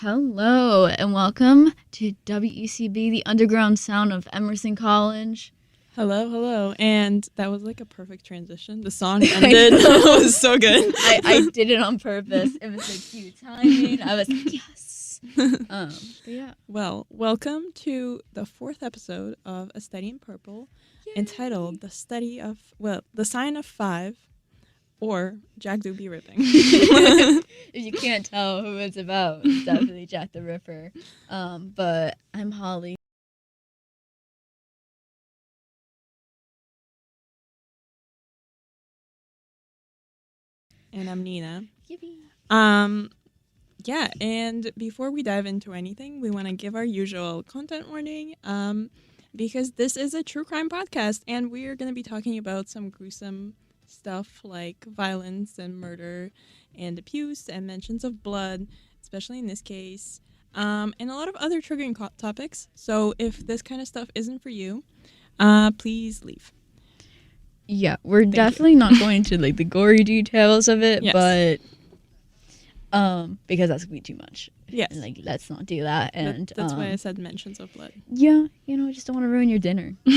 Hello, and welcome to WECB, the underground sound of Emerson College. Hello, and that was like a perfect transition. The song ended. It was so good. I did it on purpose. It was like cute timing. I was like, yes. But yeah. Well, welcome to the 4th episode of A Study in Purple, entitled The Sign of 5, or Jack Do Be Ripping. If you can't tell who it's about, it's definitely Jack the Ripper. But I'm Hollie. And I'm Nina. Yippee. Yeah, and before we dive into anything, we want to give our usual content warning, because this is a true crime podcast, and we are going to be talking about some gruesome stuff like violence and murder and abuse and mentions of blood, especially in this case, and a lot of other triggering topics. So if this kind of stuff isn't for you, please leave. Yeah, we're definitely not going to like the gory details of it, Yes. but because that's gonna be too much. Yes. And, like, let's not do that. And that's why I said mentions of blood. Yeah, I just don't want to ruin your dinner. But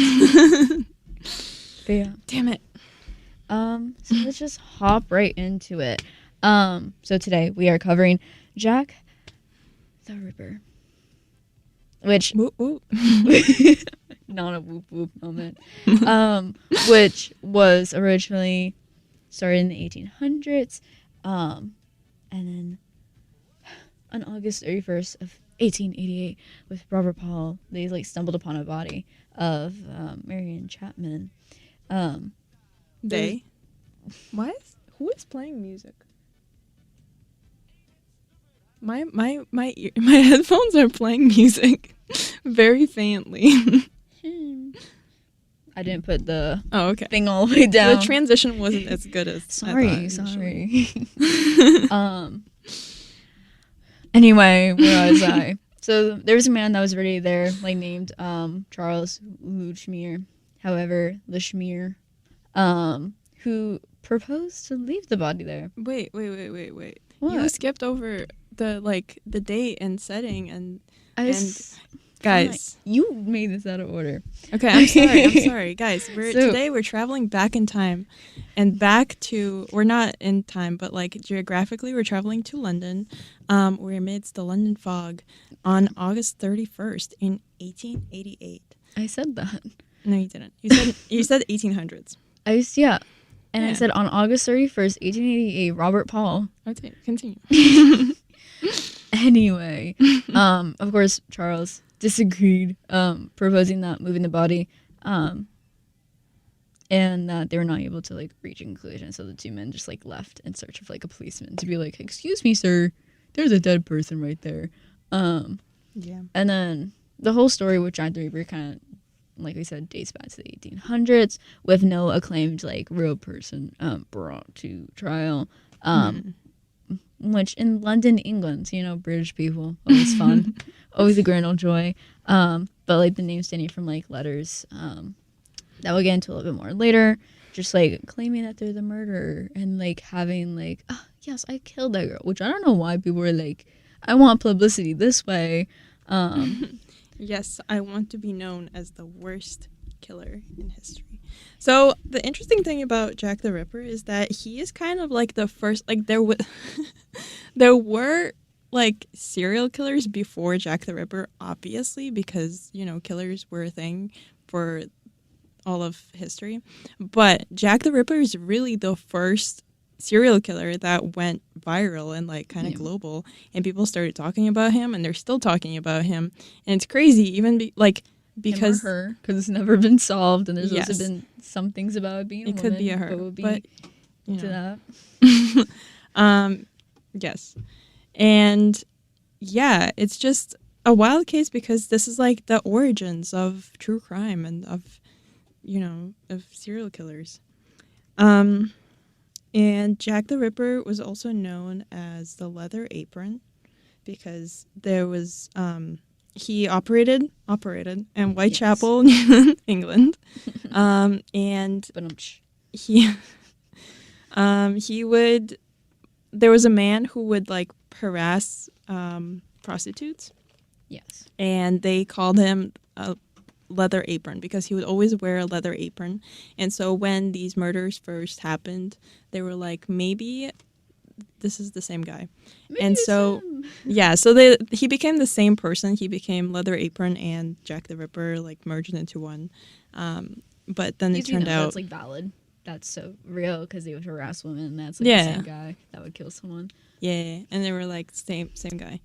yeah. Damn it. So let's just hop right into it. So today we are covering Jack the Ripper, which Whoop, whoop. not a whoop whoop moment. Which was originally started in the 1800s, and then on August 31st of 1888, with Robert Paul, they like stumbled upon a body of Marion Chapman. They? Who is playing music? My headphones are playing music very faintly. I didn't put the thing all the way down. The transition wasn't as good as sorry. Anyway, where was I? So there was a man that was already there, like named Charles Lechmere. However, Lechmere, who proposed to leave the body there. Wait. What? You skipped over the date and setting and guys, you made this out of order. Okay, I'm sorry, guys. Today we're traveling back in time, and we're not in time, but like geographically, we're traveling to London. We're amidst the London fog on August 31st in 1888. I said that. No, you didn't. You said 1800s. I said on August 31st, 1888, Robert Paul. Okay, continue. Anyway, of course, Charles disagreed, proposing that moving the body, and that they were not able to like reach a conclusion. So the two men just like left in search of like a policeman to be like, "Excuse me, sir, there's a dead person right there." Yeah. And then the whole story with Jack the Ripper kind of, like we said, dates back to the 1800s with no acclaimed like real person brought to trial. Which in London, England, British people, always fun, always a grand old joy. But like the name stemming from like letters that we'll get into a little bit more later, just like claiming that they're the murderer and like having like, oh, yes, I killed that girl, which I don't know why people were like, I want publicity this way. Yes, I want to be known as the worst killer in history. So the interesting thing about Jack the Ripper is that he is kind of like the first, like there were like serial killers before Jack the Ripper, obviously, because, killers were a thing for all of history. But Jack the Ripper is really the first serial killer that went viral and like kind of global, and people started talking about him, and they're still talking about him, and it's crazy because her, because it's never been solved, and there's also been some things about it being a woman. Could be a her, but to that. Yes, and yeah, it's just a wild case because this is like the origins of true crime and of serial killers. And Jack the Ripper was also known as the Leather Apron because there was he operated in Whitechapel, England, and he would. There was a man who would like harass prostitutes. Yes. And they called him a leather apron because he would always wear a leather apron. And so when these murders first happened, they were like, maybe this is the same guy. Maybe And so, yeah, so he became the same person. He became Leather Apron and Jack the Ripper, like, merged into one. But then it turned out... That's, like, valid. That's so real because they would harass women, and that's, like, the same guy that would kill someone. Yeah, and they were, like, same guy.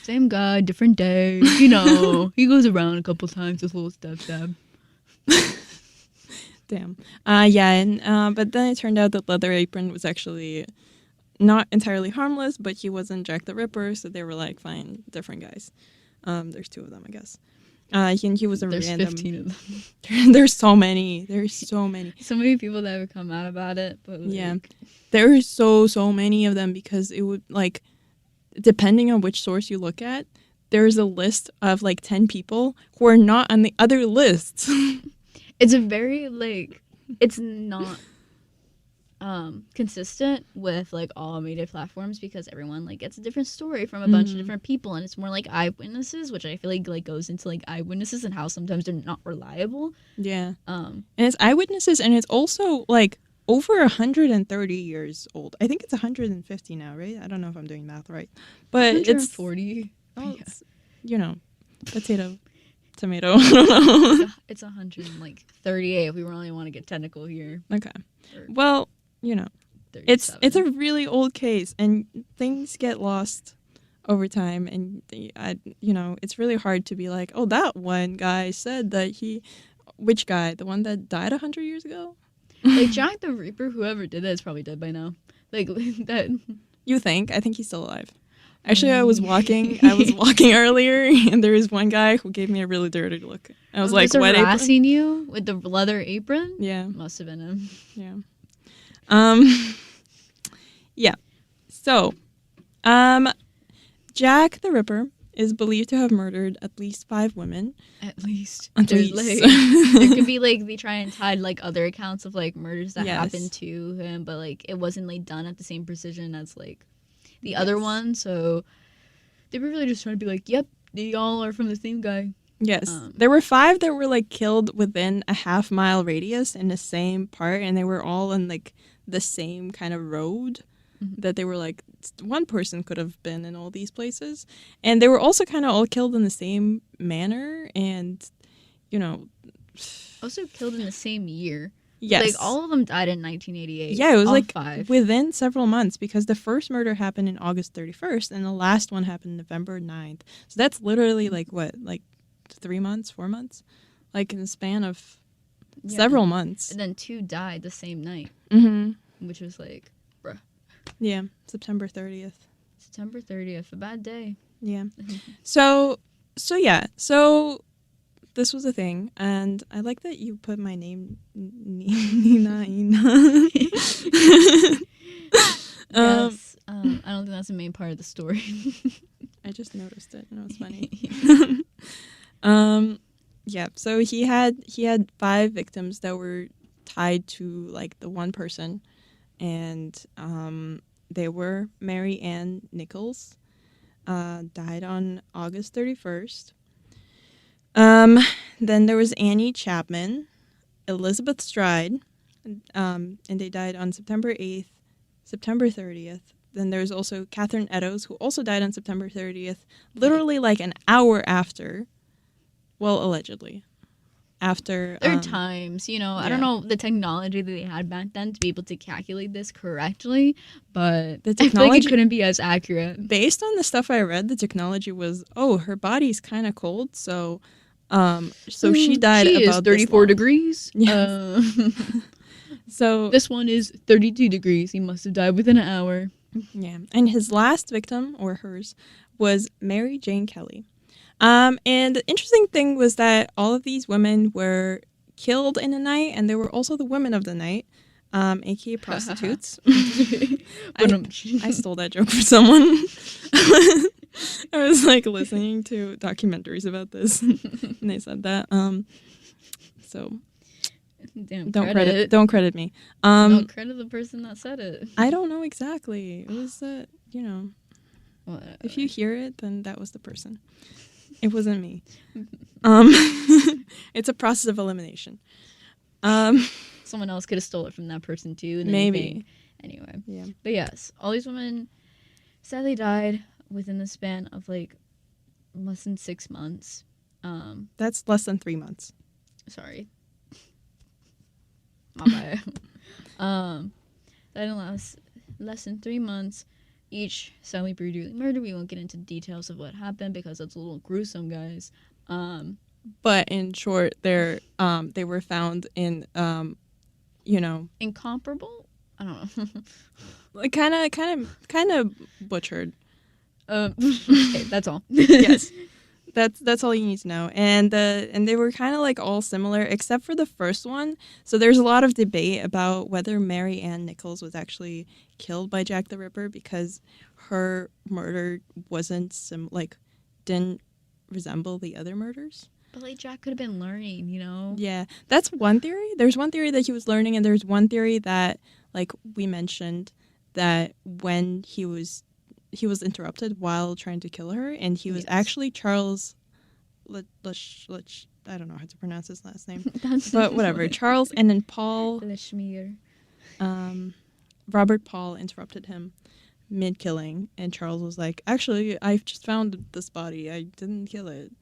Same guy, different day. You know, he goes around a couple times with a little stab. Damn. Yeah, and but then it turned out that Leather Apron was actually not entirely harmless, but he wasn't Jack the Ripper, so they were like, fine, different guys. There's 2 of them, I guess. He was a There's random... 15 of them. There's so many. So many people that would come out about it, but like... Yeah. There are so many of them because it would, like, depending on which source you look at, there's a list of, like, 10 people who are not on the other lists. It's a very, like, it's not consistent with, like, all media platforms because everyone, like, gets a different story from a bunch of different people, and it's more like eyewitnesses, which I feel like goes into, like, eyewitnesses and how sometimes they're not reliable. Yeah. And it's eyewitnesses, and it's also, like, over 130 years old. I think it's 150 now, right? I don't know if I'm doing math right. But 140. Oh, it's, you know, potato... Tomato. I don't know. It's 138 if we really want to get technical here. Okay. Well, you know, it's a really old case, and things get lost over time, and it's really hard to be like, oh, that one guy said that which guy? The one that died 100 years ago? Like Jack the Ripper, whoever did that is probably dead by now. Like that. You think? I think he's still alive. Actually, I was walking earlier, and there was one guy who gave me a really dirty look. I was like, "What? Harassing you with the leather apron?" Yeah, must have been him. Yeah. Yeah. So, Jack the Ripper is believed to have murdered at least 5 women. At least. At least. Like, there could be like they try and tie like other accounts of like murders that happened to him, but like it wasn't like done at the same precision as like the other one, so they were really just trying to be like, yep, they all are from the same guy. Yes. There were 5 that were like killed within a half-mile radius in the same part, and they were all in like the same kind of road that they were like, one person could have been in all these places. And they were also kind of all killed in the same manner, and, you know... Also killed in the same year. Yes. Like, all of them died in 1988. Yeah, it was like 5. Within several months, because the first murder happened in August 31st, and the last one happened November 9th. So that's literally like, what, like 3 months, 4 months? Like in the span of several months. And then 2 died the same night. Which was like, bruh. Yeah, September 30th. September 30th, a bad day. Yeah. So this was a thing, and I like that you put my name, Nina. Yes, I don't think that's the main part of the story. I just noticed it, and it was funny. Yeah, so he had 5 victims that were tied to like the one person, and they were Mary Ann Nichols, died on August 31st. Then there was Annie Chapman, Elizabeth Stride, and they died on September 8th, September 30th. Then there's also Catherine Eddowes, who also died on September 30th, literally like an hour after, well, allegedly, after... There are times, you know, I don't know the technology that they had back then to be able to calculate this correctly, but the technology, I feel like it couldn't be as accurate. Based on the stuff I read, the technology was, her body's kind of cold, so she died she about is 34 degrees. Yes. So this one is 32 degrees. He must have died within an hour. Yeah. And his last victim, or hers, was Mary Jane Kelly. And the interesting thing was that all of these women were killed in the night, and they were also the women of the night, aka prostitutes. I stole that joke for someone. I was like listening to documentaries about this, and they said that. So damn, don't credit me. Don't credit the person that said it. I don't know exactly. It was Whatever. If you hear it, then that was the person. It wasn't me. It's a process of elimination. Someone else could have stole it from that person too. And then Maybe. Anyway. Yeah. But yes, all these women sadly died within the span of like less than 6 months. That's less than 3 months. Sorry. My bad. That didn't less than 3 months. Each sadly brutally murdered. We won't get into details of what happened because that's a little gruesome, guys. But in short, they were found in, Incomparable? I don't know. like kind of butchered. Okay, that's all. Yes. That's all you need to know. And they were kind of like all similar except for the first one. So there's a lot of debate about whether Mary Ann Nichols was actually killed by Jack the Ripper because her murder didn't resemble the other murders. But like Jack could have been learning, you know? Yeah. That's one theory. There's one theory that he was learning, and there's one theory that, like we mentioned, that when he was interrupted while trying to kill her, and he was actually Charles I don't know how to pronounce his last name. But whatever. Charles, and then Paul Robert Paul interrupted him mid-killing, and Charles was like, actually, I just found this body. I didn't kill it.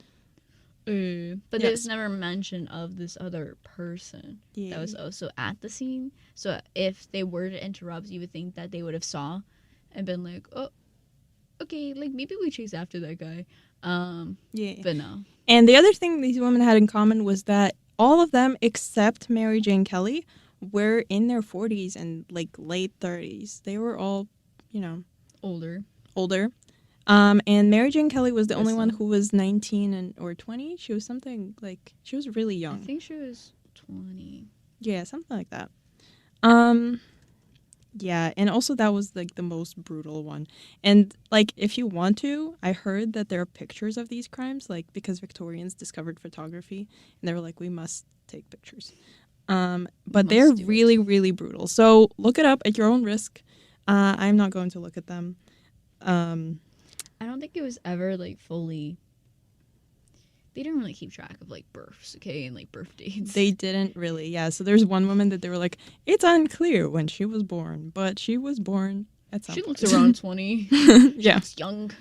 But there's never mention of this other person that was also at the scene. So if they were to interrupt, you would think that they would have saw and been like, oh, okay, like maybe we chase after that guy. But no. And the other thing these women had in common was that all of them, except Mary Jane Kelly, were in their 40s and like late 30s. They were all, older. And Mary Jane Kelly was the only one who was 19 or 20. She was something like, she was really young. I think she was 20. Yeah, something like that. Yeah, and also that was like the most brutal one. And like, if you want to, I heard that there are pictures of these crimes, like because Victorians discovered photography and they were like, we must take pictures. But they're really, really brutal. So look it up at your own risk. I'm not going to look at them. I don't think it was ever like fully. They didn't really keep track of like births, okay, and like birth dates. They didn't really, yeah. So there's one woman that they were like, it's unclear when she was born, but she was born at some point. She looks around 20. Yeah, looks young.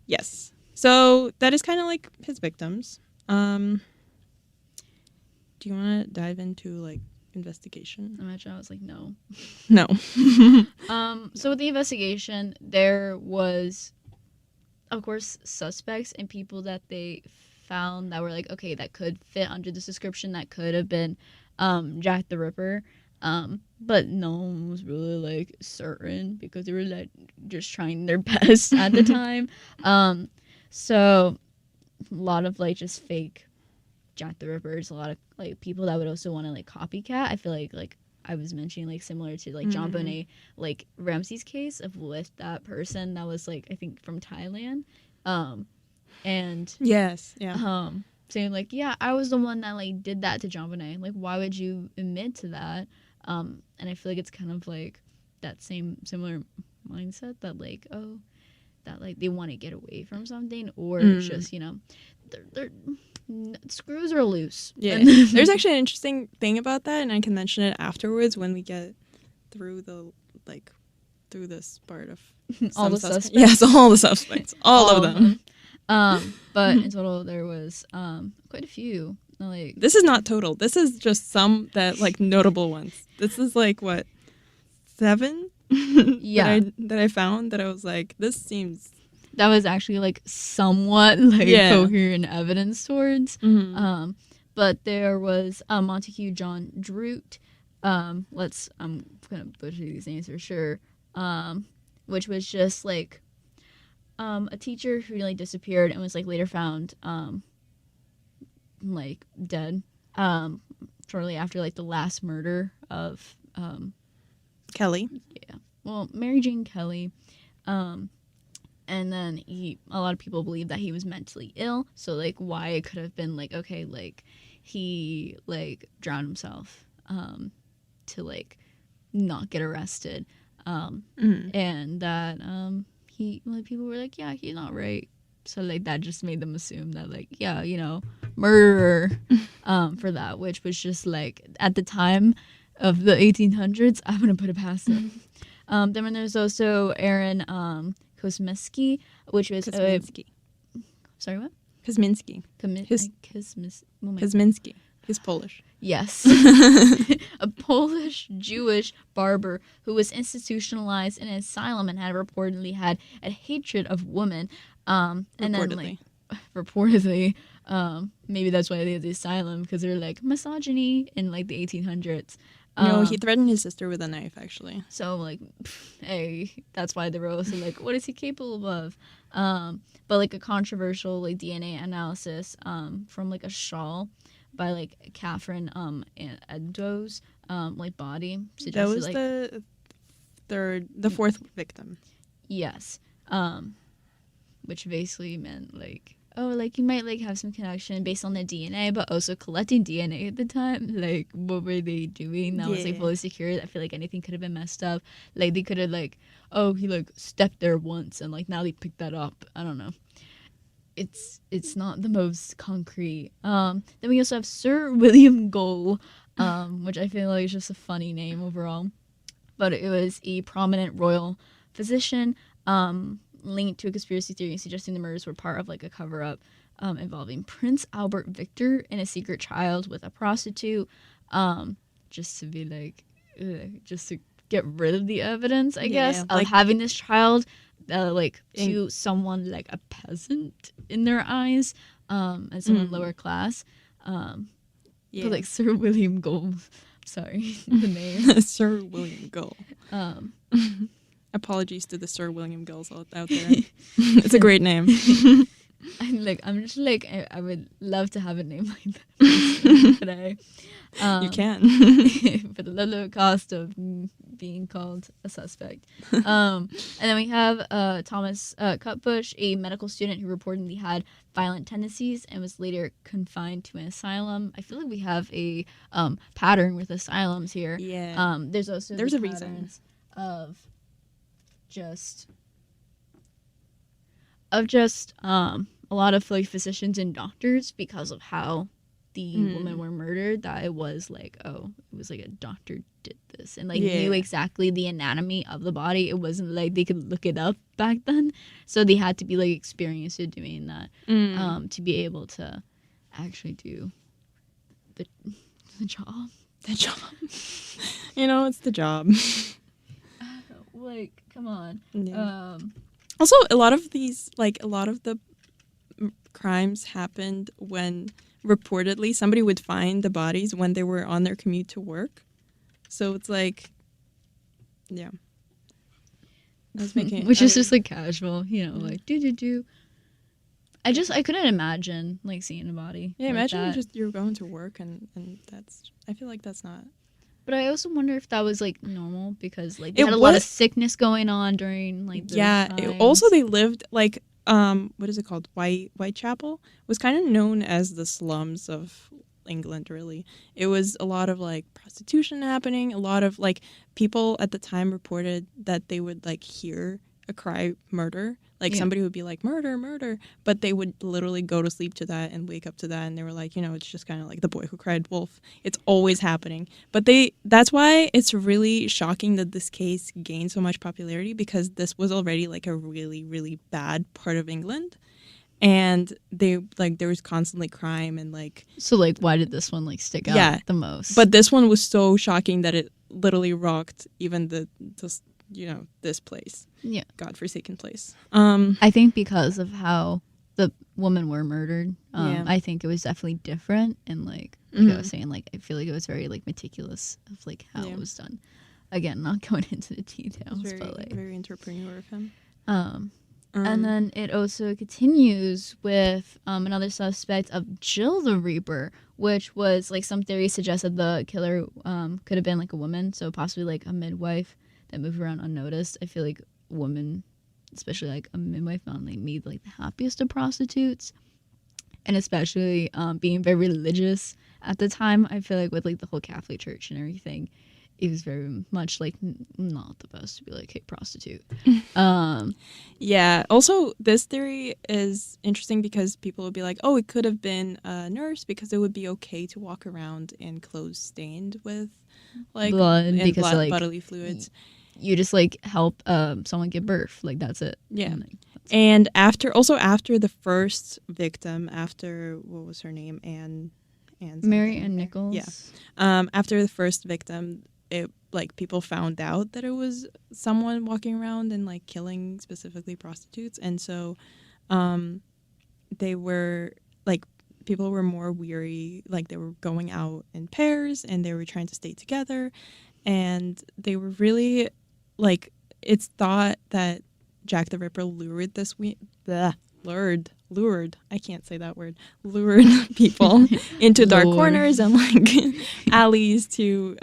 Yes. So that is kind of like his victims. Do you want to dive into like investigation? Imagine I was like, no. No. So with the investigation, there was, of course, suspects and people that they found that were like, okay, that could fit under this description, that could have been Jack the Ripper. But no one was really like certain because they were like just trying their best at the time. So a lot of like just fake Jack the Rippers, a lot of like people that would also want to like copycat. I feel like I was mentioning, like similar to like John Bonet, like Ramsey's case of with that person that was like I think from Thailand, and yes, yeah, saying like, yeah, I was the one that like did that to John Bonet. Like, why would you admit to that? And I feel like it's kind of like that similar mindset that like, oh, that like they want to get away from something, or just they're screws are loose. Yeah. There's actually an interesting thing about that, and I can mention it afterwards when we get through through this part of all the suspects. Yes, all the suspects. All of them. But in total there was quite a few. Like, this is not total. This is just some that like notable ones. This is like what, 7? Yeah. that I found that I was like, this seems. That was actually like somewhat like coherent evidence towards. But there was Montague John Drute. I'm gonna butcher these names for sure. Which was just like a teacher who like disappeared and was like later found like dead shortly after like the last murder of Kelly. Yeah. Well, Mary Jane Kelly. And then a lot of people believe that he was mentally ill. So, like, why it could have been, like, okay, like, he, like, drowned himself to, like, not get arrested. and that he like people were like, yeah, he's not right. So like that just made them assume that like, yeah, you know, murderer for that, which was just like at the time of the 1800s, I wouldn't put it past him. Then when there's also Aaron Kosminski, which was sorry, what? Kosminski. Kosminski. He's Polish. Yes. A Polish Jewish barber who was institutionalized in an asylum and had reportedly had a hatred of women. And then like reportedly, maybe that's why they had the asylum, because they're like misogyny in like the 1800s. No, he threatened his sister with a knife, actually. So like, hey, that's why they were also like, what is he capable of? But like a controversial like DNA analysis from like a shawl by like Catherine Eddowes like body suggested, that was like the fourth victim. Yes. Which basically meant like, oh, like you might like have some connection based on the DNA, but also collecting DNA at the time, like what were they doing that was like fully secure? I feel like anything could have been messed up. Like they could have like, oh, he like stepped there once and like now they picked that up. I don't know. It's not the most concrete. Then we also have Sir William Gull, which I feel like is just a funny name overall, but it was a prominent royal physician linked to a conspiracy theory suggesting the murders were part of like a cover-up involving Prince Albert Victor and a secret child with a prostitute, just to be like, just to get rid of the evidence, I guess, of like, having this child like to someone like a peasant in their eyes, and someone lower class. But like Sir William Gull, sorry, the name. Sir William Gull. Apologies to the Sir William Gulls out there. It's a great name. I'm just like, I would love to have a name like that. But you can. For the low cost of being called a suspect. And then we have Thomas Cutbush, a medical student who reportedly had violent tendencies and was later confined to an asylum. I feel like we have a pattern with asylums here. Yeah. There's also a reason of just a lot of like physicians and doctors, because of how the women were murdered, that it was like, oh, it was like a doctor did this and like knew exactly the anatomy of the body. It wasn't like they could look it up back then, so they had to be like experienced at doing that to be able to actually do the job. You know, it's the job. Like, come on. Yeah. Also, a lot of the crimes happened when reportedly somebody would find the bodies when they were on their commute to work. So it's like, yeah. Which is just like casual, you know, like do. I couldn't imagine like seeing a body. Yeah, like imagine that. just you're going to work and that's, I feel like that's not. But I also wonder if that was like normal, because like they had a lot of sickness going on during like those times. Also they lived like what is it called, Whitechapel was kind of known as the slums of England. Really, it was a lot of like prostitution happening. A lot of like people at the time reported that they would like hear a cry murder, like somebody would be like murder, but they would literally go to sleep to that and wake up to that, and they were like, you know, it's just kind of like The Boy Who Cried Wolf. It's always happening. But that's why it's really shocking that this case gained so much popularity, because this was already like a really, really bad part of England, and there was constantly crime and like. So like, why did this one like stick out the most? But this one was so shocking that it literally rocked even this place. Yeah. Godforsaken place. I think because of how the women were murdered, I think it was definitely different, and like I was saying, like I feel like it was very like meticulous of like how it was done. Again, not going into the details, but like very entrepreneur of him. And then it also continues with another suspect of Jill the Reaper, which was like some theories suggest that the killer could have been like a woman, so possibly like a midwife that moved around unnoticed. I feel like women, especially like a midwife, found like made like the happiest of prostitutes, and especially being very religious at the time. I feel like with like the whole Catholic Church and everything, it was very much like not the best to be like, hey, prostitute. Yeah. Also, this theory is interesting because people would be like, oh, it could have been a nurse because it would be okay to walk around in clothes stained with like blood, because like bodily fluids. You just like help someone give birth, like that's it. Yeah. And, like, And after the first victim, after what was her name, Anne Mary something. Ann Nichols. Yeah. After the first victim, it like people found out that it was someone walking around and like killing specifically prostitutes, and so they were like people were more weary, like they were going out in pairs and they were trying to stay together, and they were really like it's thought that Jack the Ripper lured I can't say that word. Lured people into dark corners and like alleys to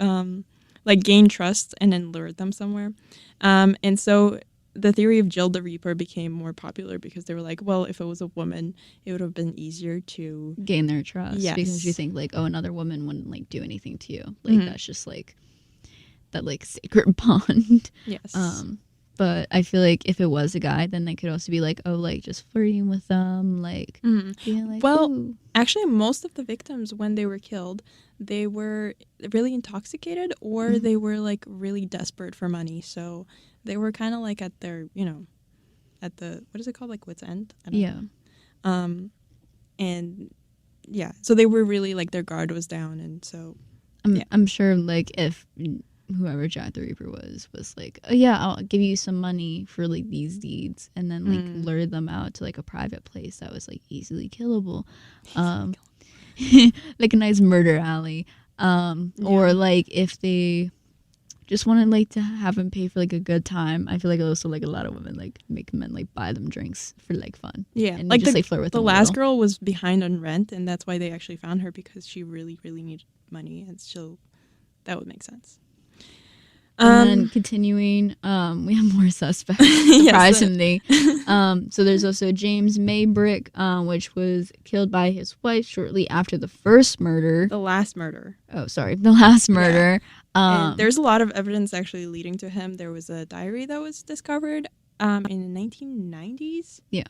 like gain trust and then lured them somewhere. And so the theory of Jill the Reaper became more popular because they were like, well, if it was a woman, it would have been easier to gain their trust. Yes. Because you think like, oh, another woman wouldn't like do anything to you. Like that's just like that like sacred bond. Yes. But I feel like if it was a guy, then they could also be like, oh, like just flirting with them, like being like, well, ooh. Actually, most of the victims when they were killed, they were really intoxicated or they were like really desperate for money. So they were kind of like at their, at the, what is it called? Like wit's end? I don't know. And yeah, so they were really like their guard was down. And so I'm sure like if whoever Jack the Reaper was like, oh yeah, I'll give you some money for like these deeds, and then like lure them out to like a private place that was like easily killable, like a nice murder alley, or like if they just wanted like to have him pay for like a good time. I feel like also like a lot of women like make men like buy them drinks for like fun. Yeah, and like just like flirt with the them last girl was behind on rent, and that's why they actually found her because she really needed money, and so that would make sense. And then continuing, we have more suspects, surprisingly. So there's also James Maybrick, which was killed by his wife shortly after the first murder. The last murder. Oh, sorry. The last murder. Yeah. And there's a lot of evidence actually leading to him. There was a diary that was discovered in the 1990s. Yeah.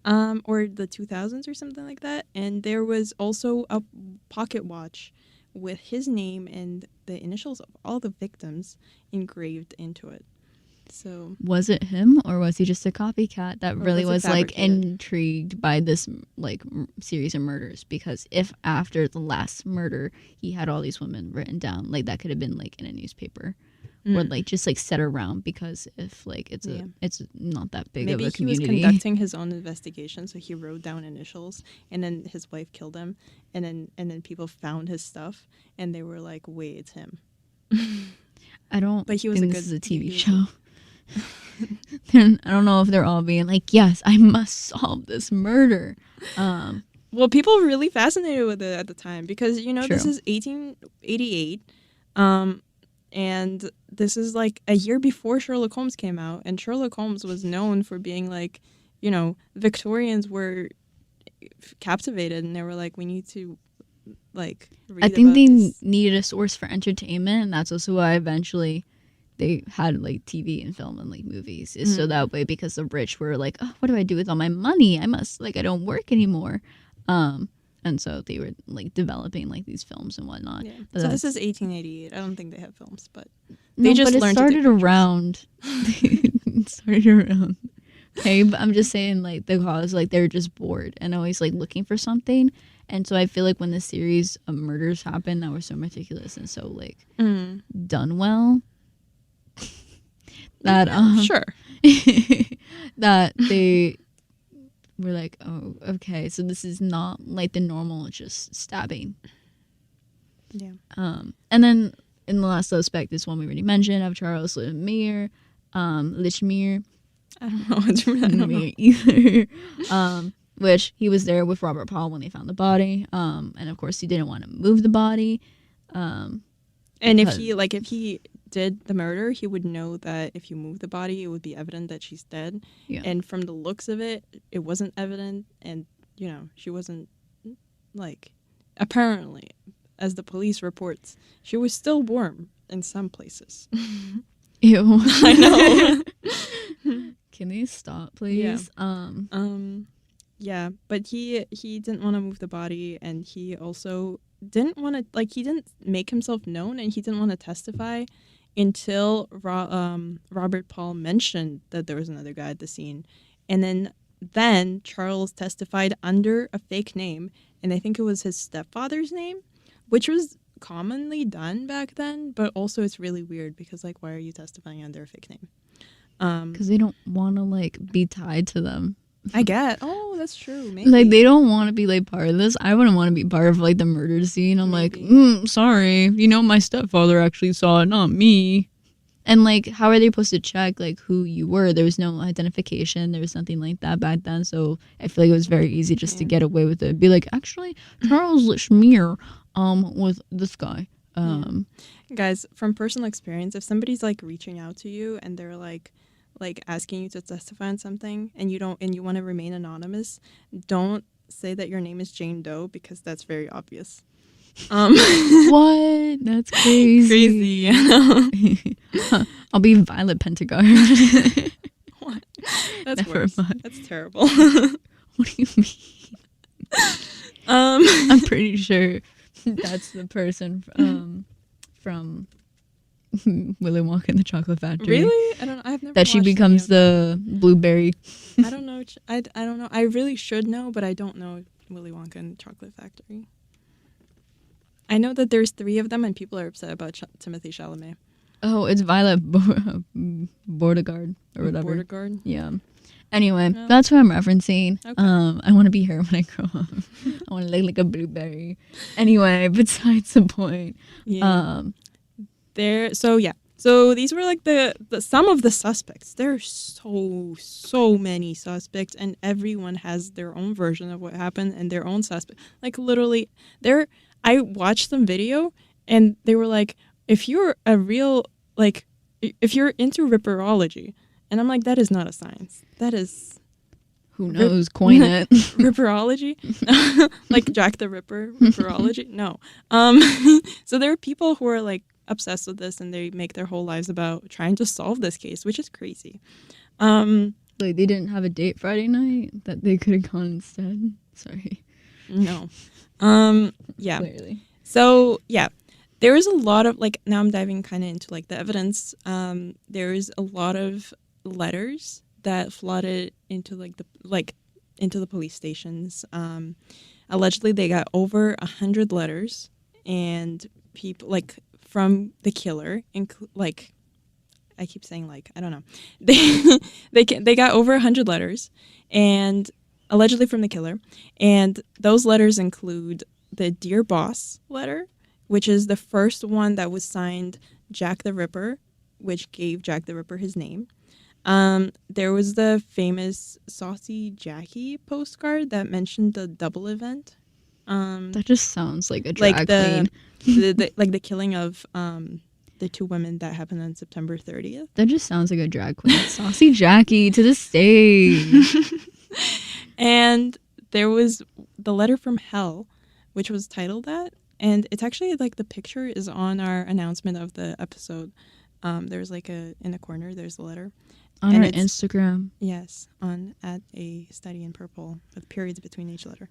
Or the 2000s or something like that. And there was also a pocket watch with his name and the initials of all the victims engraved into it. So was it him, or was he just a copycat that really was like intrigued by this like series of murders? Because if after the last murder he had all these women written down, like that could have been like in a newspaper or like just like set around, because if like it's not that big of a community. Maybe he was conducting his own investigation, so he wrote down initials, and then his wife killed him, and then people found his stuff, and they were like, "Wait, it's him." I don't. But he was think this is a TV show. I don't know if they're all being like, "Yes, I must solve this murder." Well, people were really fascinated with it at the time because this is 1888. And this is like a year before Sherlock Holmes came out, and Sherlock Holmes was known for being like, Victorians were captivated, and they were like, we need to like read I think they this. needed a source for entertainment, and that's also why eventually they had like TV and film and like movies, is so that way, because the rich were like, oh, what do I do with all my money? I don't work anymore. And so they were like developing like these films and whatnot. Yeah. But so this is 1888. I don't think they have films, but they just learned. It started around. It started around. Okay, but I'm just saying, like, the cause, like, they're just bored and always like looking for something. And so I feel like when the series of murders happened that were so meticulous and so like done well, that sure that they we're like, oh, okay, so this is not like the normal just stabbing. Yeah. And then in the last suspect is one we already mentioned, of Charles Lichmere. Lichmere. I don't know what's Lichmere either. Which he was there with Robert Paul when they found the body. And of course he didn't want to move the body. And if he did the murder, he would know that if you move the body, it would be evident that she's dead. Yeah. And from the looks of it, it wasn't evident. And, she wasn't, like, apparently, as the police reports, she was still warm in some places. Ew. I know. Can they stop, please? Yeah, but he didn't want to move the body, and he also didn't want to, like, he didn't make himself known, and he didn't want to testify until Robert Paul mentioned that there was another guy at the scene. And then Charles testified under a fake name, and I think it was his stepfather's name, which was commonly done back then, but also it's really weird because, like, why are you testifying under a fake name? Because they don't want to, like, be tied to them. I get. Oh, that's true. Maybe. Like, they don't want to be, like, part of this. I wouldn't want to be part of, like, the murder scene. I'm Maybe. like, sorry. You know, my stepfather actually saw it, not me. And, like, how are they supposed to check, like, who you were? There was no identification. There was nothing like that back then. So I feel like it was very easy just to get away with it. Be like, actually, Charles Schmear with this guy. Guys, from personal experience, if somebody's, like, reaching out to you and they're, like asking you to testify on something and you want to remain anonymous, don't say that your name is Jane Doe because that's very obvious. What? That's crazy. I'll be Violet Pentagon. What? That's Never worse. mind. That's terrible. What do you mean? I'm pretty sure that's the person from Willy Wonka and the Chocolate Factory. Really? I've never that she watched becomes the blueberry. I don't know. I don't know. I really should know, but I don't know Willy Wonka and the Chocolate Factory. I know that there's 3 of them, and people are upset about Timothée Chalamet. Oh, it's Violet Beauregard or whatever. Beauregard? Yeah. Anyway, that's what I'm referencing. Okay. I want to be her when I grow up. I want to look like a blueberry. Anyway, besides the point. Yeah. So these were like the some of the suspects. There are so many suspects, and everyone has their own version of what happened and their own suspect. Like, literally, I watched some video, and they were like, if you're if you're into ripperology, and I'm like, that is not a science. That is... Who knows? Coin it. Ripperology? Like Jack the Ripper ripperology? No. So there are people who are, like, obsessed with this, and they make their whole lives about trying to solve this case, which is crazy. Like, they didn't have a date Friday night that they could have gone instead? Sorry. No. Yeah. Clearly. So, yeah. There is a lot of, like, now I'm diving kind of into, like, the evidence. There is a lot of letters that flooded into, into the police stations. Allegedly, they got over 100 letters, and people, like, from the killer, like, I keep saying, like, I don't know. They got over 100 letters, and allegedly from the killer, and those letters include the Dear Boss letter, which is the first one that was signed Jack the Ripper, which gave Jack the Ripper his name. There was the famous Saucy Jackie postcard that mentioned the double event. That just sounds like a drag queen. the killing of the 2 women that happened on September 30th. That just sounds like a drag queen. Saucy Jackie to the stage. And there was the letter from hell, which was titled that. And it's actually, like, the picture is on our announcement of the episode. There's, like, in the corner, there's the letter. On our Instagram. Yes, at a study in purple with periods between each letter.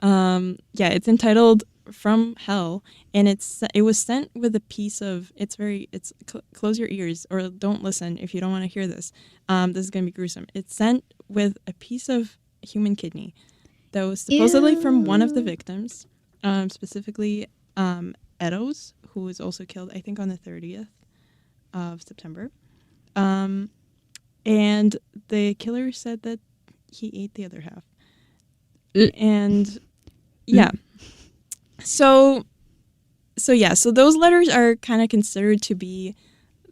Yeah, it's entitled From Hell, and it was sent with a piece of, close your ears or don't listen if you don't want to hear this. This is going to be gruesome. It's sent with a piece of human kidney that was supposedly from one of the victims, specifically Eddowes, who was also killed, I think, on the 30th of September. And the killer said that he ate the other half. And yeah. So those letters are kind of considered to be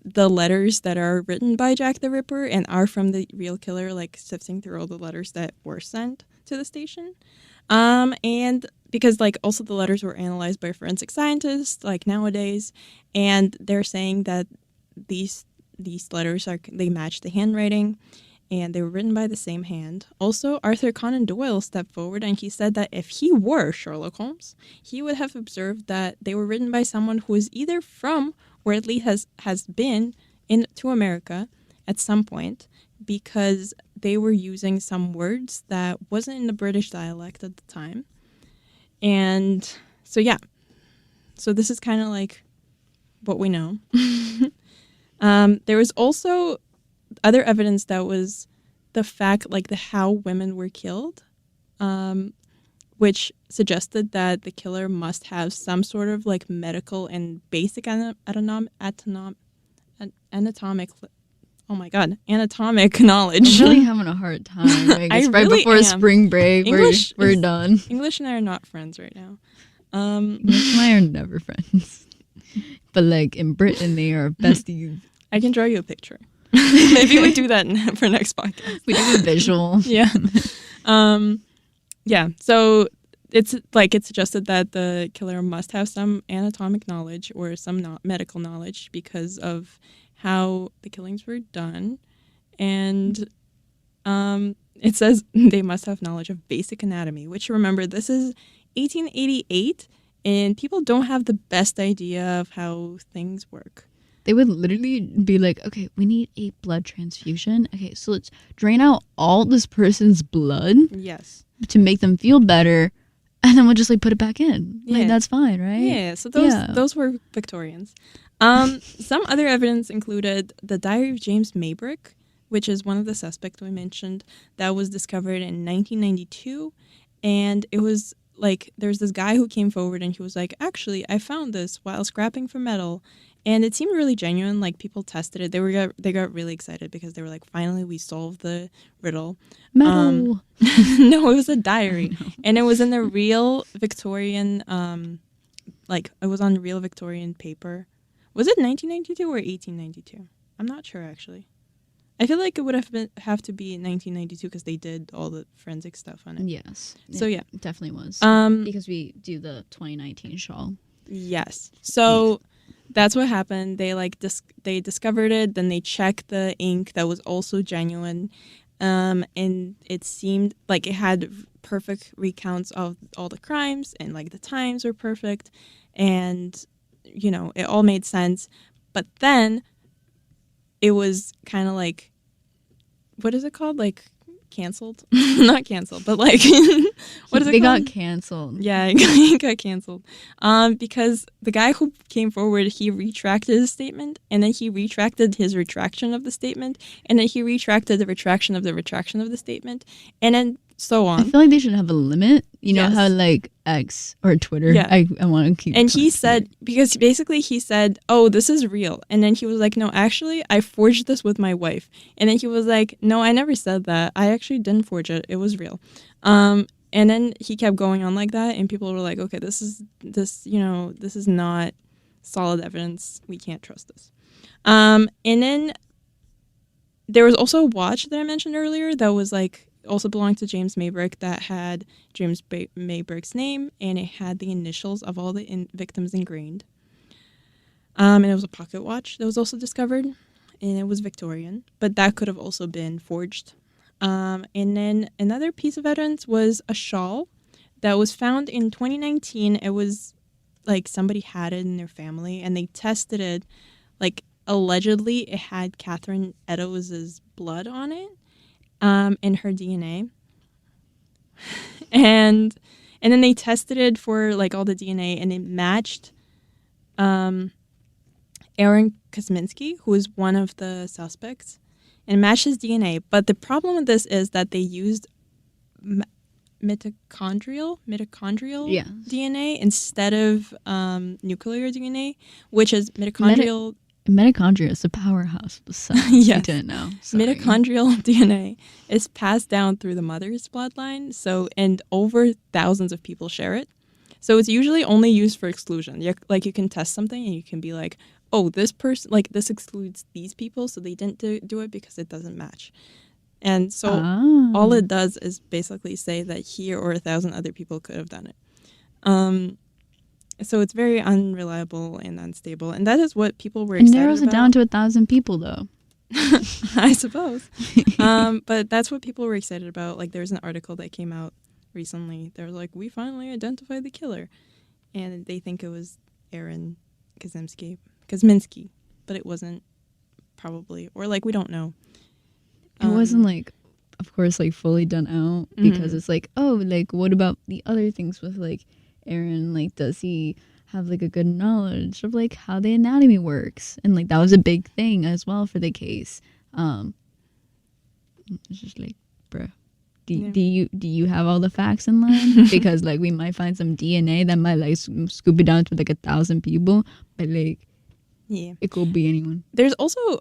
the letters that are written by Jack the Ripper and are from the real killer, like sifting through all the letters that were sent to the station. And because, like, also the letters were analyzed by forensic scientists, like, nowadays, and they're saying that these letters they match the handwriting, and they were written by the same hand. Also, Arthur Conan Doyle stepped forward and he said that if he were Sherlock Holmes, he would have observed that they were written by someone who is either from or at least has been to America at some point, because they were using some words that wasn't in the British dialect at the time. And so, yeah. So this is kind of like what we know. There was also other evidence that was the fact, like how women were killed, which suggested that the killer must have some sort of like medical and basic anatomic knowledge. I'm really having a hard time. Like, it's right really before am. spring break. We're done. English and I are not friends right now. English and I are never friends. But like in Britain, they are besties. I can draw you a picture. Maybe we do that for next podcast. We do a visual. Yeah. Yeah. So it's suggested that the killer must have some anatomic knowledge or some medical knowledge because of how the killings were done. And it says they must have knowledge of basic anatomy, which, remember, this is 1888, and people don't have the best idea of how things work. They would literally be like, okay, we need a blood transfusion. Okay, so let's drain out all this person's blood. Yes. To make them feel better, and then we'll just like put it back in. Yeah. Like, that's fine, right? Yeah, so those were Victorians. Some other evidence included the diary of James Maybrick, which is one of the suspects we mentioned, that was discovered in 1992. And it was like, there's this guy who came forward and he was like, actually, I found this while scrapping for metal. And it seemed really genuine. Like, people tested it. They got really excited because they were like, finally, we solved the riddle. Metal. No, it was a diary. And it was in the real Victorian, it was on real Victorian paper. Was it 1992 or 1892? I'm not sure, actually. I feel like it would have to be 1992 because they did all the forensic stuff on it. Yes. So, yeah. It definitely was. Because we do the 2019 shawl. Yes. So... That's what happened. They they discovered it, then they checked the ink that was also genuine, and it seemed like it had perfect recounts of all the crimes, and like the times were perfect, and it all made sense. But then it was kind of like, what is it called? Like canceled? Not canceled, but like what is it called? They got canceled. Yeah, it got canceled. Because the guy who came forward, he retracted his statement, and then he retracted his retraction of the statement, and then he retracted the retraction of the statement, and then so on. I feel like they should have a limit. You know how like X or Twitter. Yeah. I want to keep. And he said, because basically he said, "Oh, this is real," and then he was like, "No, actually, I forged this with my wife." And then he was like, "No, I never said that. I actually didn't forge it. It was real." And then he kept going on like that, and people were like, "Okay, this is not solid evidence. We can't trust this." And then there was also a watch that I mentioned earlier that was like also belonged to James Maybrick, that had James Maybrick's name, and it had the initials of all the victims ingrained. And it was a pocket watch that was also discovered, and it was Victorian, but that could have also been forged. And then another piece of evidence was a shawl that was found in 2019. It was like somebody had it in their family, and they tested it. Like, allegedly, it had Catherine Eddowes' blood on it. And her DNA, and then they tested it for like all the DNA, and it matched Aaron Kosminski, who is one of the suspects, and matched his DNA. But the problem with this is that they used mitochondrial DNA instead of nuclear DNA, which is mitochondrial. Mitochondria is the powerhouse of the cell. Yes. I didn't know. Sorry. Mitochondrial DNA is passed down through the mother's bloodline, and over thousands of people share it. So it's usually only used for exclusion. You can test something and you can be like, oh, this person, like, this excludes these people, so they didn't do it because it doesn't match. And so all it does is basically say that he or 1,000 other people could have done it. So it's very unreliable and unstable, and that is what people were excited about. It narrows it down to 1,000 people, though. I suppose. But that's what people were excited about. Like, there's an article that came out recently. They're like, we finally identified the killer. And they think it was Aaron Kosminski. But it wasn't, probably. Or, like, we don't know. It wasn't, like, of course, like, fully done out. Because it's like, oh, like, what about the other things with, like, Aaron? Like, does he have, like, a good knowledge of, like, how the anatomy works? And, like, that was a big thing as well for the case. It's just like, bruh, do you have all the facts in line? Because, like, we might find some DNA that might, like, scoop it down to, like, 1,000 people. But, like, yeah, it could be anyone. There's also,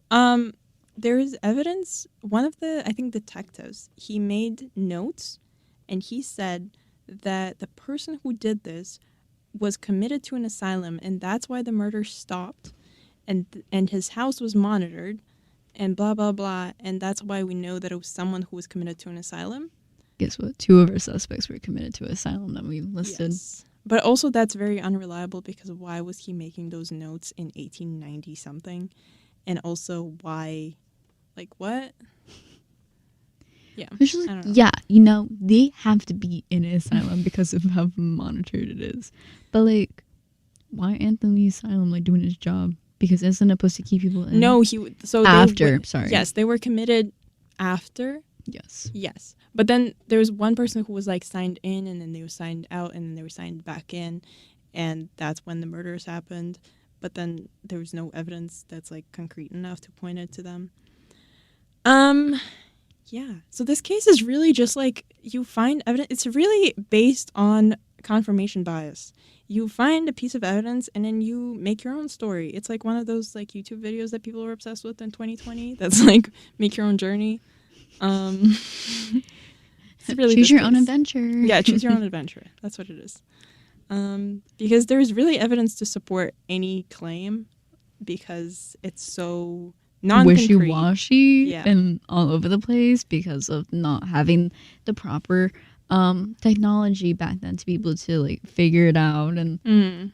there is evidence. One of the, I think, detectives, he made notes, and he said that the person who did this was committed to an asylum, and that's why the murder stopped, and his house was monitored, and blah blah blah, and that's why we know that it was someone who was committed to an asylum. Guess what? 2 of our suspects were committed to asylum that we listed. Yes. But also that's very unreliable, because why was he making those notes in 1890 something, and also why, like, what? Yeah, Which is like, yeah, you know, they have to be in an asylum because of how monitored it is. But, like, why Anthony Asylum, like, doing his job? Because isn't it supposed to keep people in? No, after. Sorry. Yes, they were committed after. Yes. But then there was one person who was, like, signed in, and then they were signed out, and then they were signed back in, and that's when the murders happened. But then there was no evidence that's, like, concrete enough to point it to them. Yeah. So this case is really just, like, you find evidence. It's really based on confirmation bias. You find a piece of evidence, and then you make your own story. It's like one of those, like, YouTube videos that people were obsessed with in 2020. That's, like, make your own journey. It's really choose your own adventure. Yeah, choose your own adventure. That's what it is. Because there's really evidence to support any claim, because it's so non-concrete. Wishy-washy and all over the place because of not having the proper technology back then to be able to, like, figure it out. And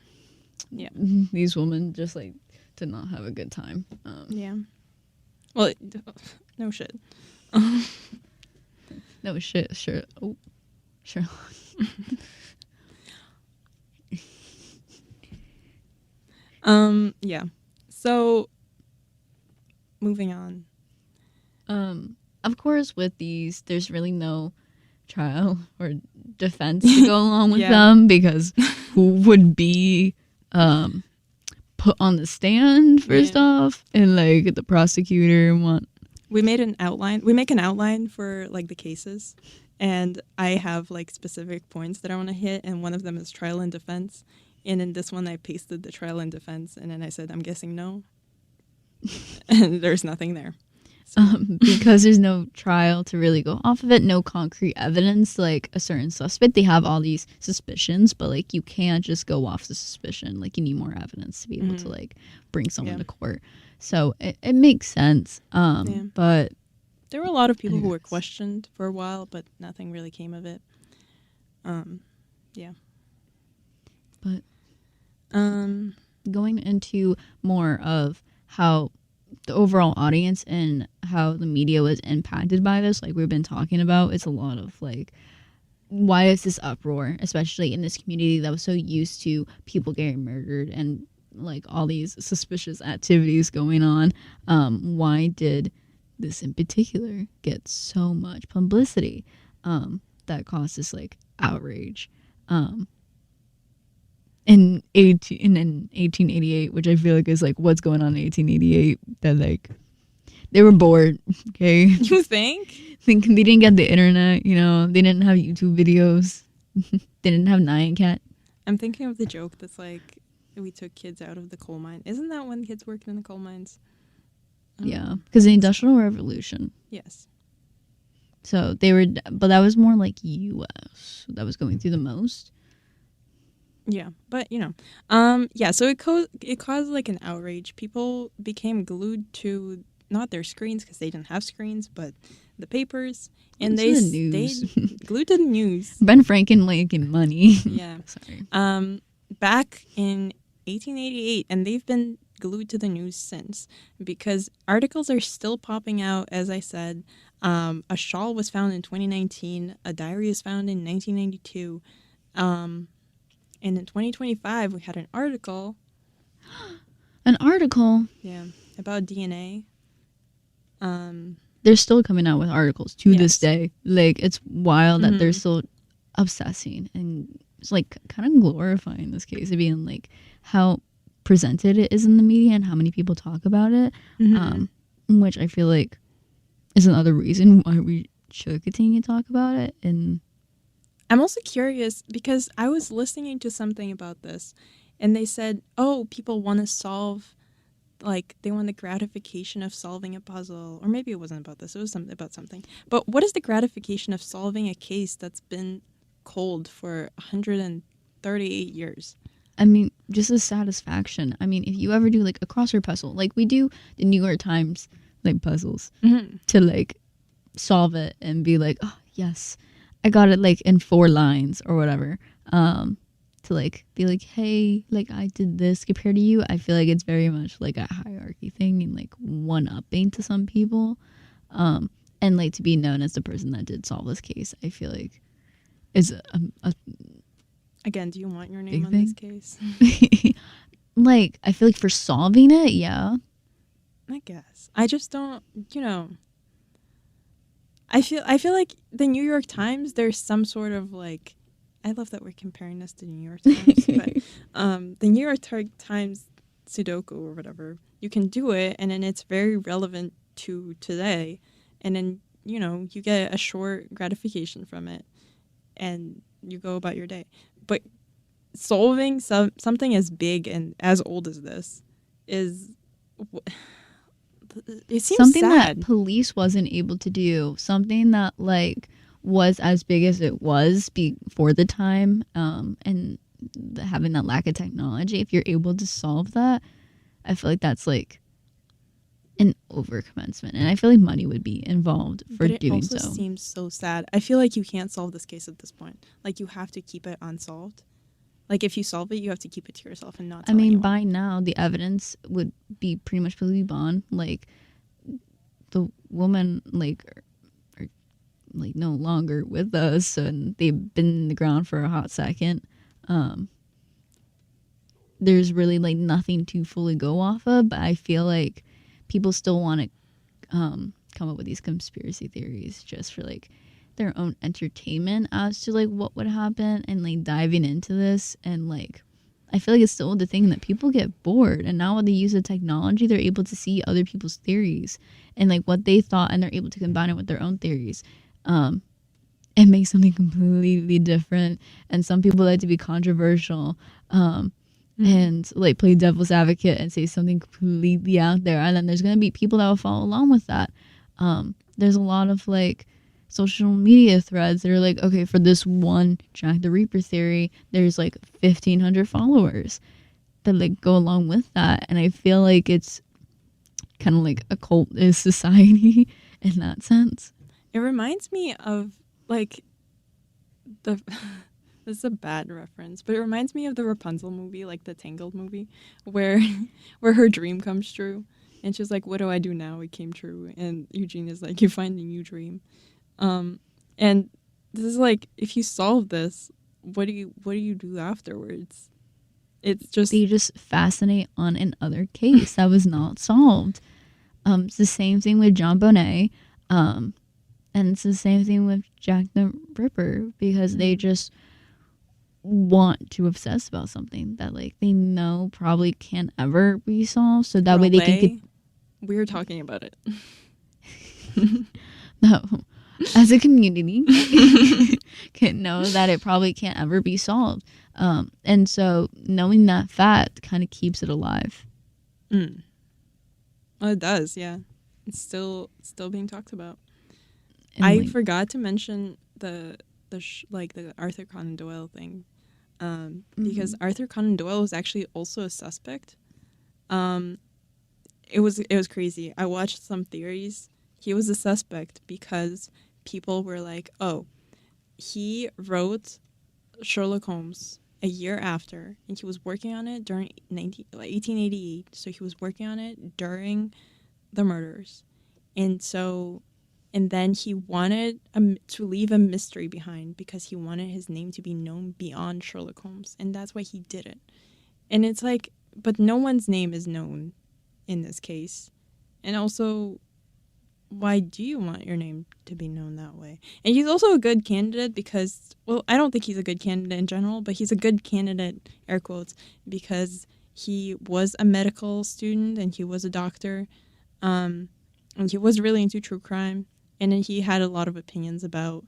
yeah, these women just, like, did not have a good time. Yeah. Well, no shit. No shit. Sure. Oh, Sherlock. Yeah. So, moving on. Of course, with these, there's really no trial or defense to go along with them, because who would be put on the stand first off, and, like, the prosecutor and what. We made an outline. We make an outline for, like, the cases, and I have, like, specific points that I want to hit, and one of them is trial and defense. And in this one, I pasted the trial and defense, and then I said, I'm guessing no. And there's nothing there. So. Because there's no trial to really go off of it, no concrete evidence, like a certain suspect. They have all these suspicions, but, like, you can't just go off the suspicion. Like, you need more evidence to be able to, like, bring someone to court. So it makes sense. But there were a lot of people who were questioned for a while, but nothing really came of it. Yeah. But going into more of how the overall audience and how the media was impacted by this, like we've been talking about, it's a lot of, like, why is this uproar, especially in this community that was so used to people getting murdered and, like, all these suspicious activities going on. Why did this in particular get so much publicity that caused this, like, outrage? In 1888, which I feel like is, like, what's going on in 1888, that, like, they were bored, okay? You think? They didn't get the internet, you know? They didn't have YouTube videos. They didn't have Nyan Cat. I'm thinking of the joke that's, like, we took kids out of the coal mine. Isn't that when kids worked in the coal mines? Yeah, because the Industrial Revolution. Yes. So they were, but that was more, like, U.S. that was going through the most. Yeah, but, you know, yeah, so it caused, like, an outrage. People became glued to, not their screens, because they didn't have screens, but the papers, and they stayed glued to the news. Ben Franklin making money. Yeah. Sorry. Back in 1888, and they've been glued to the news since, because articles are still popping out. As I said, a shawl was found in 2019, a diary was found in 1992, and in 2025 we had an article. An article? Yeah, about DNA. They're still coming out with articles to this day. Like, it's wild that they're still obsessing, and it's like kind of glorifying this case of being like how presented it is in the media and how many people talk about it, which I feel like is another reason why we should continue to talk about it. And I'm also curious because I was listening to something about this, and they said, oh, people want to solve, like, they want the gratification of solving a puzzle. Or maybe it wasn't about this. It was about something. But what is the gratification of solving a case that's been cold for 138 years? I mean, just the satisfaction. I mean, if you ever do like a crossword puzzle, like we do the New York Times like puzzles to like solve it and be like, oh yes, I got it like in 4 lines or whatever. To like be like, hey, like I did this compared to you. I feel like it's very much like a hierarchy thing and like one-upping to some people. And like to be known as the person that did solve this case, I feel like is a Again, do you want your name on this case? Like, I feel like for solving it, yeah. I guess. I just don't, I feel like the New York Times, there's some sort of like, I love that we're comparing this to the New York Times, but the New York Times Sudoku or whatever, you can do it and then it's very relevant to today. And then, you get a short gratification from it and you go about your day. But solving something as big and as old as this it seems something sad. That police wasn't able to do, something that like was as big as it was before the time, and having that lack of technology. If you're able to solve that, I feel like that's like an overcommensement, and I feel like money would be involved for doing so. It also seems so sad. I feel like you can't solve this case at this point. Like, you have to keep it unsolved. Like, if you solve it, you have to keep it to yourself and not tell anyone. By now, the evidence would be pretty much fully gone. Like, the woman, like, are like, no longer with us, and they've been in the ground for a hot second. There's really, like, nothing to fully go off of, but I feel like people still want to come up with these conspiracy theories just for like their own entertainment as to like what would happen, and like diving into this, and like I feel like it's still the thing that people get bored, and now with the use of technology they're able to see other people's theories and like what they thought, and they're able to combine it with their own theories and make something completely different. And some people like to be controversial and like play devil's advocate and say something completely out there, and then there's gonna be people that will follow along with that. There's a lot of like social media threads that are like, okay, for this one Jack the Reaper theory, there's like 1,500 followers that like go along with that, and I feel like it's kind of like a cultist society in that sense. It reminds me of like the this is a bad reference, but it reminds me of the Rapunzel movie, like the Tangled movie, where her dream comes true, and she's like, "What do I do now? It came true." And Eugene is like, "You find a new dream." And this is like, if you solve this, what do you do afterwards? It's just they just fascinate on another case that was not solved. It's the same thing with John Bonet, and it's the same thing with Jack the Ripper, because they just want to obsess about something that like they know probably can't ever be solved, so that way they can we're talking about it. No, as a community can know that it probably can't ever be solved, and so knowing that fact kind of keeps it alive. Well, it does, yeah. It's still being talked about. And I forgot to mention the Arthur Conan Doyle thing, because Arthur Conan Doyle was actually also a suspect. It was crazy. I watched some theories. He was a suspect because people were like, "Oh, he wrote Sherlock Holmes a year after, and he was working on it during 1888. So he was working on it during the murders, and then he wanted to leave a mystery behind because he wanted his name to be known beyond Sherlock Holmes, and that's why he did it. And it's like, but no one's name is known in this case, and also, why do you want your name to be known that way? And he's also a good candidate because, well, I don't think he's a good candidate in general, but he's a good candidate, air quotes, because he was a medical student and he was a doctor, and he was really into true crime, and then he had a lot of opinions about,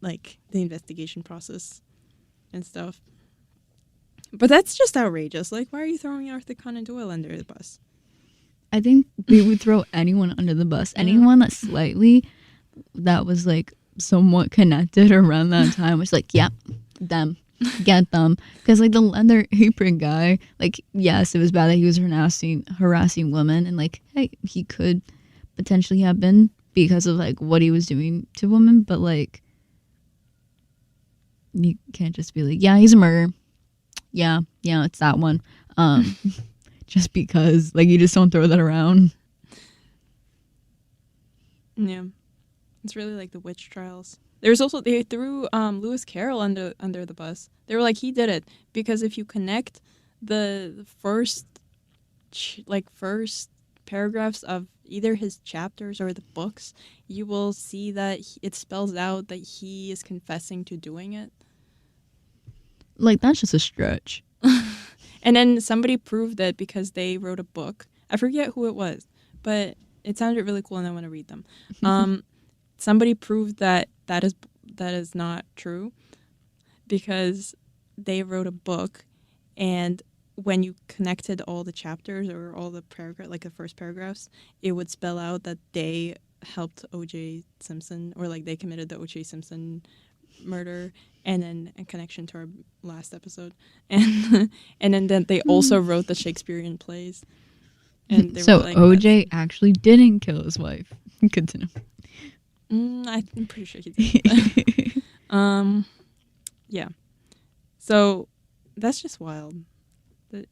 like, the investigation process and stuff. But that's just outrageous. Like, why are you throwing Arthur Conan Doyle under the bus? I think they would throw anyone under the bus. Anyone that was like somewhat connected around that time was like, yep, them, get them. Because like the leather apron guy, like, yes, it was bad that he was harassing women, and like, hey, he could potentially have been because of like what he was doing to women, but like, you can't just be like, yeah, he's a murderer. Yeah, it's that one. Just because, like, you just don't throw that around. Yeah, it's really like the witch trials. There's also, they threw Lewis Carroll under the bus. They were like, he did it because if you connect the first paragraphs of either his chapters or the books, you will see that it spells out that he is confessing to doing it. Like, that's just a stretch. And then somebody proved it because they wrote a book. I forget who it was, but it sounded really cool and I want to read them. Somebody proved that is not true because they wrote a book, and when you connected all the chapters or all the paragraph, like the first paragraphs, it would spell out that they helped O.J. Simpson, or like they committed the O.J. Simpson murder, and then a connection to our last episode, and then they also wrote the Shakespearean plays. And they so were like, OJ actually didn't kill his wife. Good to know. I'm pretty sure he did. Yeah. So that's just wild.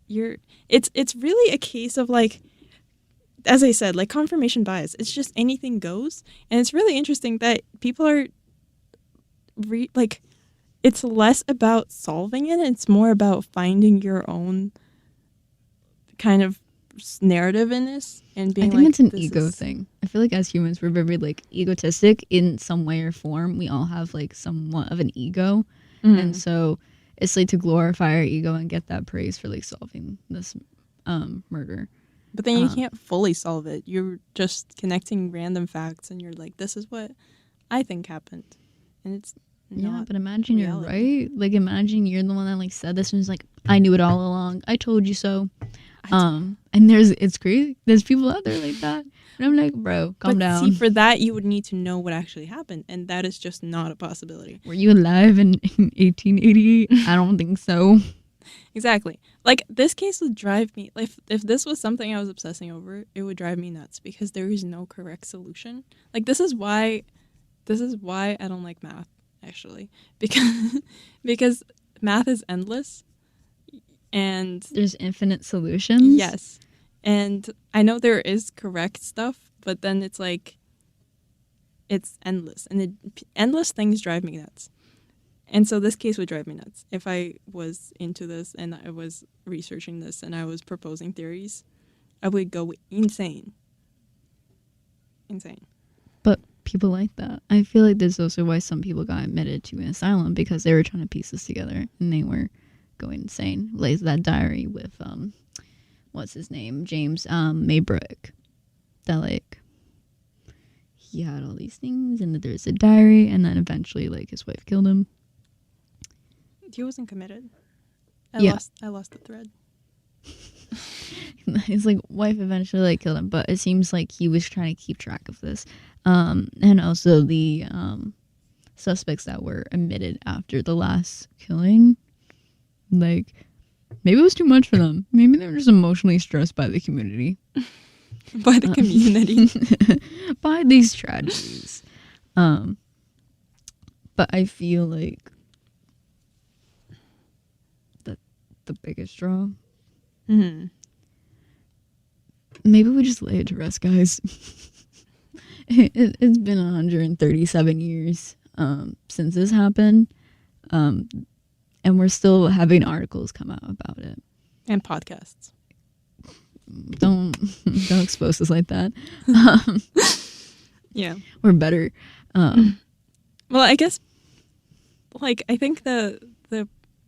It's really a case of like, as I said, like confirmation bias. It's just anything goes, and it's really interesting that people are like, it's less about solving it, it's more about finding your own kind of narrative in this and being like, I think it's an ego thing. I feel like as humans we're very like egotistic in some way or form. We all have like somewhat of an ego, and so it's like to glorify our ego and get that praise for like solving this murder. But then you can't fully solve it. You're just connecting random facts and you're like, this is what I think happened, and it's not but imagine reality. You're right. Like, imagine you're the one that like said this and was like, I knew it all along. I told you so. And it's crazy. There's people out there like that. And I'm like, bro, calm down. See, for that, you would need to know what actually happened. And that is just not a possibility. Were you alive in 1888? I don't think so. Exactly. Like, this case would drive me, like, if this was something I was obsessing over, it would drive me nuts because there is no correct solution. Like, this is why I don't like math, actually. Because math is endless. And there's infinite solutions. Yes. And I know there is correct stuff, but then it's like, it's endless. And endless things drive me nuts. And so this case would drive me nuts. If I was into this and I was researching this and I was proposing theories, I would go insane. Insane. But people like that. I feel like this is also why some people got admitted to an asylum, because they were trying to piece this together and they were going insane. Like that diary with what's his name, James Maybrick, that like he had all these things and that there's a diary, and then eventually like his wife killed him. He wasn't committed. I lost the thread. His like wife eventually like killed him, but it seems like he was trying to keep track of this, and also the suspects that were admitted after the last killing. Like, maybe it was too much for them. Maybe they were just emotionally stressed by the community. By the community. By these tragedies. But I feel like the biggest draw. Mm-hmm. Maybe we just lay it to rest, guys. It's been 137 years since this happened, and we're still having articles come out about it. And podcasts. Don't expose us like that. Yeah, we're better. Well, I guess, like, I think the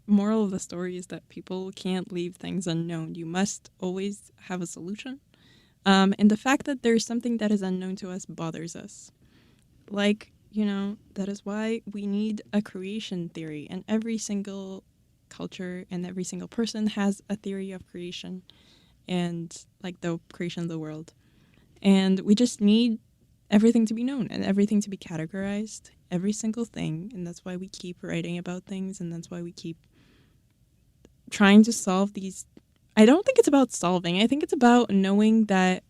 moral of the story is that people can't leave things unknown. You must always have a solution. And the fact that there's something that is unknown to us bothers us. Like, that is why we need a creation theory. And every single culture and every single person has a theory of creation and, like, the creation of the world. And we just need everything to be known and everything to be categorized, every single thing. And that's why we keep writing about things, and that's why we keep trying to solve these. I don't think it's about solving. I think it's about knowing that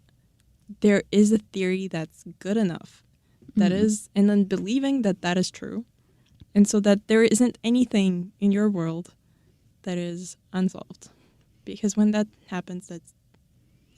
there is a theory that's good enough, that is, and then believing that that is true. And so that there isn't anything in your world that is unsolved. Because when that happens, that's,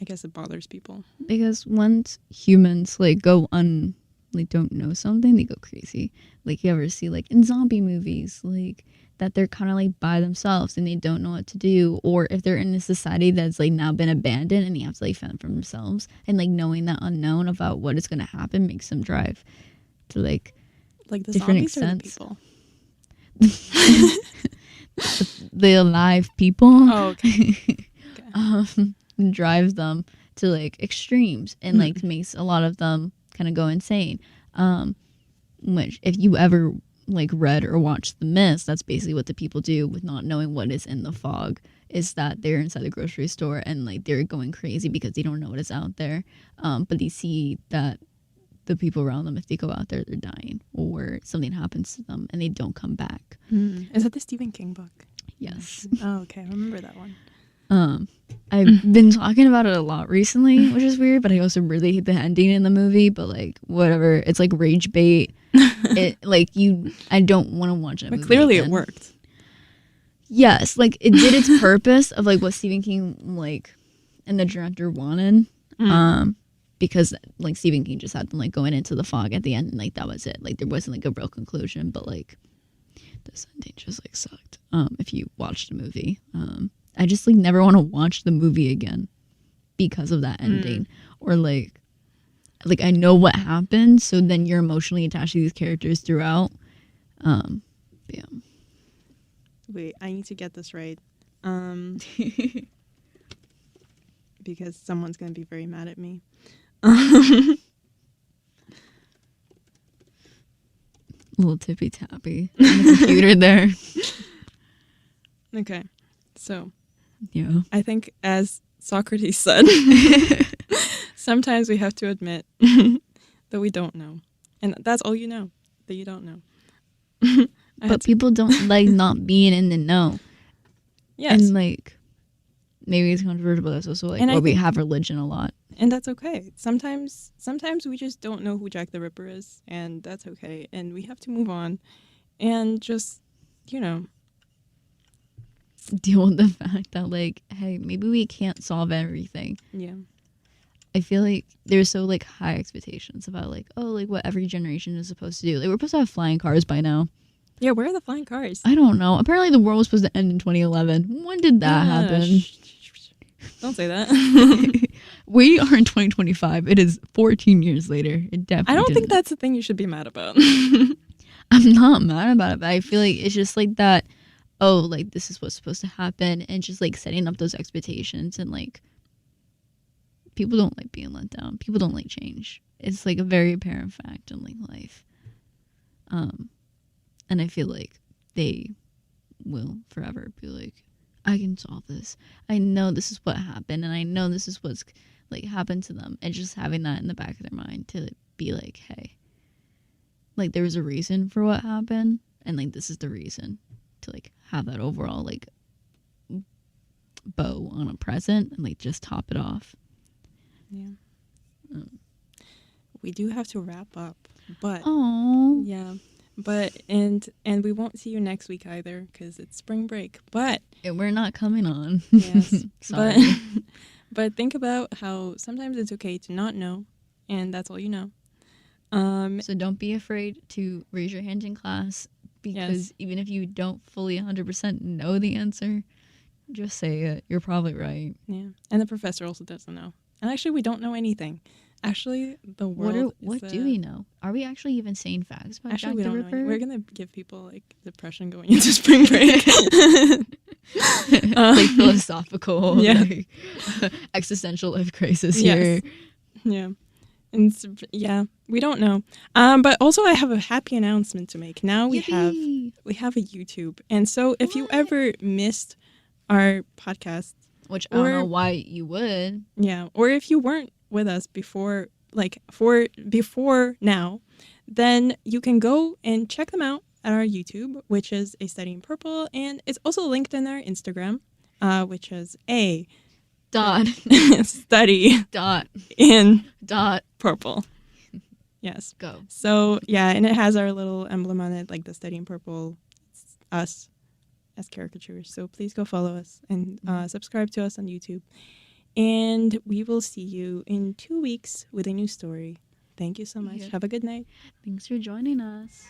I guess it bothers people. Because once humans don't know something, they go crazy. Like, you ever see, like, in zombie movies, like, that they're kind of like by themselves and they don't know what to do, or if they're in a society that's like now been abandoned and they have to like fend for themselves, and like knowing that unknown about what is going to happen makes them drive to like the different zombies extents. Or the people? the alive people. Oh, okay. Drives them to like extremes and like makes a lot of them kind of go insane. Which, if you ever like read or watched The Mist, that's basically what the people do with not knowing what is in the fog, is that they're inside the grocery store and like they're going crazy because they don't know what is out there, but they see that the people around them, if they go out there, they're dying or something happens to them and they don't come back. Is that the Stephen King book? Yes. Oh, okay, I remember that one. I've been talking about it a lot recently, which is weird, but I also really hate the ending in the movie, but like whatever, it's like rage bait. I don't want to watch it. But clearly again. It worked. Yes, like it did its purpose of like what Stephen King like and the director wanted. Because like Stephen King just had them like going into the fog at the end, and like that was it. Like there wasn't like a real conclusion, but like this ending just like sucked. If you watched the movie, I just like never want to watch the movie again because of that ending, or like I know what happened, so then you're emotionally attached to these characters throughout. Yeah. Wait, I need to get this right. Because someone's gonna be very mad at me. A little tippy tappy on the computer there. Okay, so yeah, I think as Socrates said, sometimes we have to admit that we don't know, and that's all you know, that you don't know. But people don't like not being in the know. Yes, and like maybe it's controversial, but that's also like why we have religion a lot. And that's okay. Sometimes we just don't know who Jack the Ripper is, and that's okay. And we have to move on and just, deal with the fact that, like, hey, maybe we can't solve everything. Yeah. I feel like there's so, like, high expectations about, like, oh, like, what every generation is supposed to do. Like, we're supposed to have flying cars by now. Yeah, where are the flying cars? I don't know. Apparently the world was supposed to end in 2011. When did that happen? Don't say that. We are in 2025. It is 14 years later. It definitely I don't think that's the thing you should be mad about. I'm not mad about it, but I feel like it's just like that, oh, like this is what's supposed to happen, and just like setting up those expectations, and like people don't like being let down. People don't like change. It's like a very apparent fact in like life. And I feel like they will forever be like, I can solve this. I know this is what happened, and I know this is what's like happened to them, and just having that in the back of their mind to be like, hey, like there was a reason for what happened, and like this is the reason, to like have that overall like bow on a present and like just top it off. Yeah. We do have to wrap up, but oh yeah, and we won't see you next week either because it's spring break. But we're not coming on. Yes, Sorry. but think about how sometimes it's okay to not know, and that's all you know. So don't be afraid to raise your hand in class, because even if you don't fully 100% know the answer, just say it. You're probably right. Yeah, and the professor also doesn't know. And actually, we don't know anything. Actually, the world. What do we know? Are we actually even saying facts about Jack we the don't Ripper? know. We're gonna give people like depression going into spring break. Like philosophical, like, existential life crisis here. Yeah. And we don't know. But also I have a happy announcement to make. Now we have a YouTube. And so if you ever missed our podcast, which I don't know why you would. Yeah, or if you weren't with us before now, then you can go and check them out at our YouTube, which is A Study in Purple, and it's also linked in our Instagram, which is study in purple. Yes. Go. So yeah, and it has our little emblem on it, like the Study in Purple. It's us as caricatures. So please go follow us and subscribe to us on YouTube. And we will see you in 2 weeks with a new story. Thank you so much. Have a good night. Thanks for joining us.